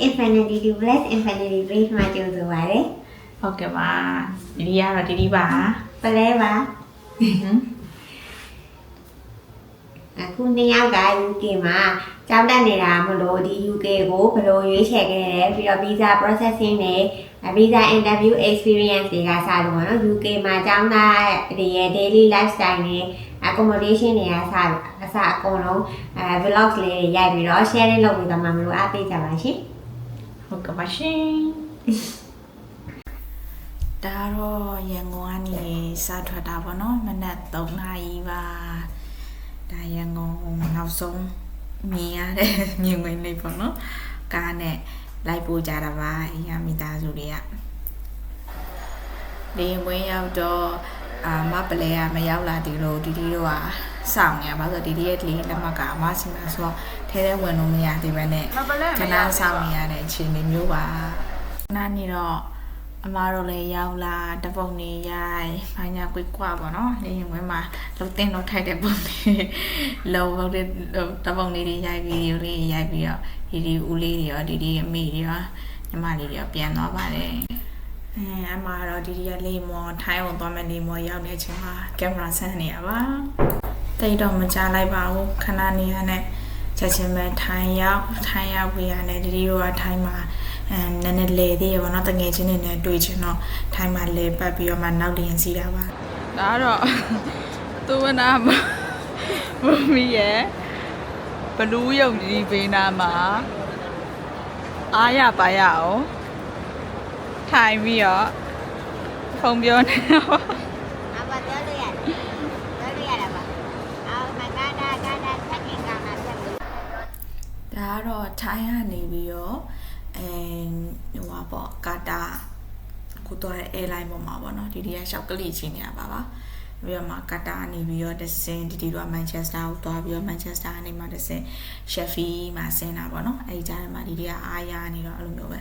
infinity to plus infinity base မှာကျုံဆိုပါတယ် ဟုတ်ကဲ့ပါဒီဒီကတော့ဒီဒီပါ ပလဲပါအခုနှစ်ယောက်က UK မှာကြောင်းတက်နေတာမလို့ဒီ UK ကိုဘယ်လိုရွေးချယ်ခဲ့လဲပြီးတော့ visa processing နဲ့ visa interview experience တွေကစလို့ပေါ့နော် UK မှာကြောင်းသားတွေရဲ့ daily lifestyle နဲ့ accommodation တွေကအစအကုန်လုံး vlog လေးတွေရိုက်ပြီးတော့ sharing လုပ်ပြီးတော့မှမလို့အားပေးကြပါရှင် ဟုတ်ကဲ့ပါရှင်ဒါတော့ရန်ကုန်ကနေစထွက်တာပေါ့နော်မနက်3 နာရီပါဒါရန်ကုန်နောက်ဆုံးမြင်ရတဲ့မြင်ဝင်လေးပေါ့နော်ကားနဲ့လိုက်ပို့ကြတာပါအရာမိသားစုတွေကလေဝင်းရောက်တော့မပလဲကမရောက်လာသေးလို့ဒီတို့ကစောင့်နေပါဆိုတော့ဒီရဲ့လေလက်မကအမစီမဆိုတော့ထဲထဲဝင်လို့မရသေးပဲနဲ့ခဏစောင့်နေရတဲ့အခြေအနေမျိုးပါနားနေတော့အမတို့လည်းရောက်လာတပုံနေရိုက်ဘာညာကွေ့ကွာပေါ့နော်လေဝင်းမှာလှုပ်တင်တော့ထိုက်တဲ့ပုံတွေလောဟုတ်တဲ့တပုံလေးတွေရိုက်ဗီဒီယိုလေးရိုက်ပြီးတော့ဒီဦးလေးတွေရောဒီအမေတွေရောညီမလေးတွေရောပြန်သွားပါတယ်အမတော့ဒီကလေးမော်ထိုင်းအောင်သွားမယ်လေးမော်ရောက်နေချင်းမှာကင်မရာဆန်းနေရပါတိတ်တော့မကြားလိုက်ပါဘူးခဏနေရနဲ့ချက်ချင်းပဲထိုင်းရောက်ပြီးရတယ်ဒီတို့ကထိုင်းမှာနည်းနည်းလေသေးရပါတော့တငယ်ချင်းတွေနဲ့တွေ့ချင်တော့ထိုင်းမှာလေပတ်ပြီးတော့မှနောက်တရင်စီးတာပါဒါတော့သူဝနာမမီးရဲ့ဘလူးယုံဒီဘေးနာမှာအားရပါရအောင်ထိုင်ပြီးတော့ဖုံပြောနေတော့အမပြောလို့ရတယ်ပါအော်မကဒါဆက်ခင်ကောင်းတာဆက်လို့ဒါတော့ထိုင်းကနေပြီးတော့ဟိုပါပေါ့ကာတာကိုတော့ airline ပေါ်မှာပေါ့နော်ဒီကရှောက်ကလေးချင်းနေရပါပြီးတော့မှကာတာနေပြီးတော့တဆင်ဒီတော့မန်ချက်စတာကိုသွားပြီးတော့မန်ချက်စတာကနေမှတဆင်ရှက်ဖီမှာဆင်းတာပေါ့နော်အဲဒီကြားထဲမှာဒီကအားရနေတော့အဲ့လိုမျိုးပဲ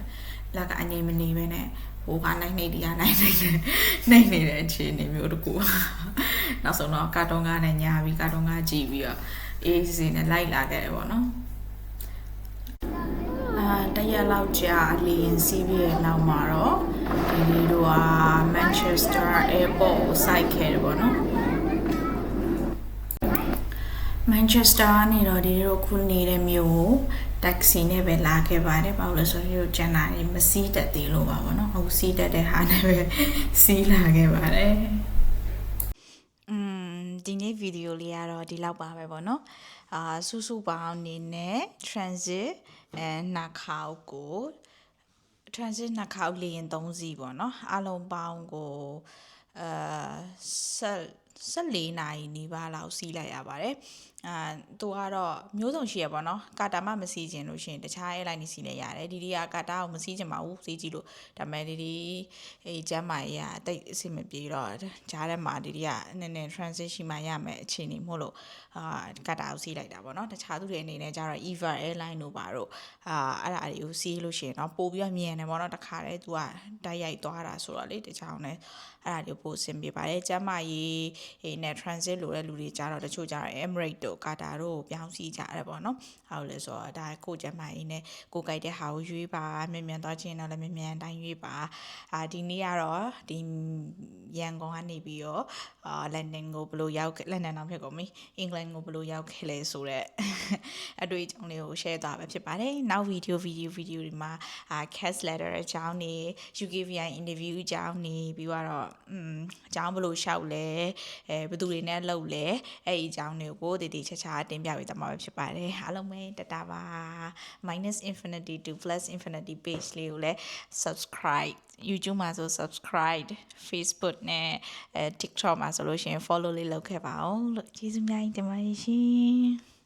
လက်ကအငြိမ်မနေပဲနဲ့ဟိုကနိုင်နေဒီကနိုင်နေတဲ့အခြေအနေမျိုးတကူနောက်ဆုံးတော့ကာတွန်းကားနဲ့ညာပြီးကာတွန်းကားကြည့်ပြီးတော့အေးစီနဲ့လိုက်လာခဲ့တယ်ပေါ့နော်တရက်လောက်ကြာအလီရင်စီးပြီးရဲ့နောက်မှာတော့ဒီတို့က Manchester Airport ကိုစိုက်ခဲ့တယ်ပေါ့နော် Manchester နေတော့ဒီတို့ခုနေတဲ့မြို့ကိုတက္ကစီနဲ့ပဲလာခဲ့ပါတယ်ဘာလို့လဲဆိုတော့ကျန်တာမစီးတက်သေးလို့ပါပေါ့နော်ဟုတ်စီးတက်တဲ့ဟာနဲ့ပဲစီးလာခဲ့ပါတယ်ဒီနေ့ဗီဒီယိုလေးကတော့ဒီလောက်ပါပဲပေါ့နော်စုပေါင်းအနေနဲ့ transit နှာခေါက်ကို transit နှာခေါက်လေရင်3စီးပေါ့နော်အလုံးပေါင်းကို14နာရီနီးပါးလောက်စီးလိုက်ရပါတယ်သူကတော့မျိုးစုံရှိရပါတော့ကာတာမှမစီးခြင်းလို့ရှိရင်တခြား airline တွေစီးလဲရတယ်ဒီကကာတာကိုမစီးခြင်းပါဘူးစီးကြည့်လို့ဒါပေမဲ့ဒီကျမ်းမာရေးအတိတ်အဆင်မပြေတော့ကြားထဲမှာဒီကနည်းနည်း transit ရှိမှရမယ်အခြေအနေမို့လို့ကာတာကိုစီးလိုက်တာပေါ့နော်တခြားသူတွေအနေနဲ့ကျတော့ EVA airline တို့ပါတော့အဲ့ဒါတွေကိုစီးလို့ရှိရင်တော့ပို့ပြီးမြန်တယ်ပေါ့နော်တခါတည်းသူကတိုက်ရိုက်သွားတာဆိုတော့လေတခြားနဲ့အဲ့ဒါတွေပို့အဆင်ပြေပါတယ်ကျမ်းမာရေးနဲ့ transit လို့တဲ့လူတွေကြတော့တချို့ကြတော့ Emirates တို့ကာတာတို့ပြောင်းစီးကြရတယ်ပေါ့နော်ဟုတ်လဲဆိုတော့ဒါကိုကျမ်းမာရေးနဲ့ကိုကြိုက်တဲ့ဟာကိုရွေးပါမြန်သွားခြင်းတော့လည်းမြန်တိုင်းရွေးပါဒီနေ့ကတော့ဒီရန်ကုန်ကနေပြီးတော့လန်ဒန်ကိုဘယ်လိုရောက်လန်ဒန်တော့ဖြစ်ကုန်ပြီအင်္ဂလန်ကိုဘယ်လိုရောက်ခဲ့လဲဆိုတော့အတွေ့အကြုံလေးကို share သွားပဲဖြစ်ပါတယ်နောက်ဗီဒီယိုတွေမှာcast letter အကြောင်းနေ UKVI interview အကြောင်းနေပြီးတော့အကြောင်းဘယ်လိုရှောက်လဲဘယ်သူတွေနဲ့လုပ်လဲအဲ့ဒီအကြောင်းတွေကိုတည်တည်ချာချာတင်ပြပေးသွားမှာဖြစ်ပါတယ်အားလုံးပဲတတာပါ -infinity to +infinity page လေးကိုလည်း subscribe YouTube မှာဆို subscribe Facebook နဲ့ TikTok မှာဆိုလို့ရှိရင် follow လေးလုပ်ခဲ့ပါအောင်လို့ကျေးဇူးများတင်ပါတယ်ရှင်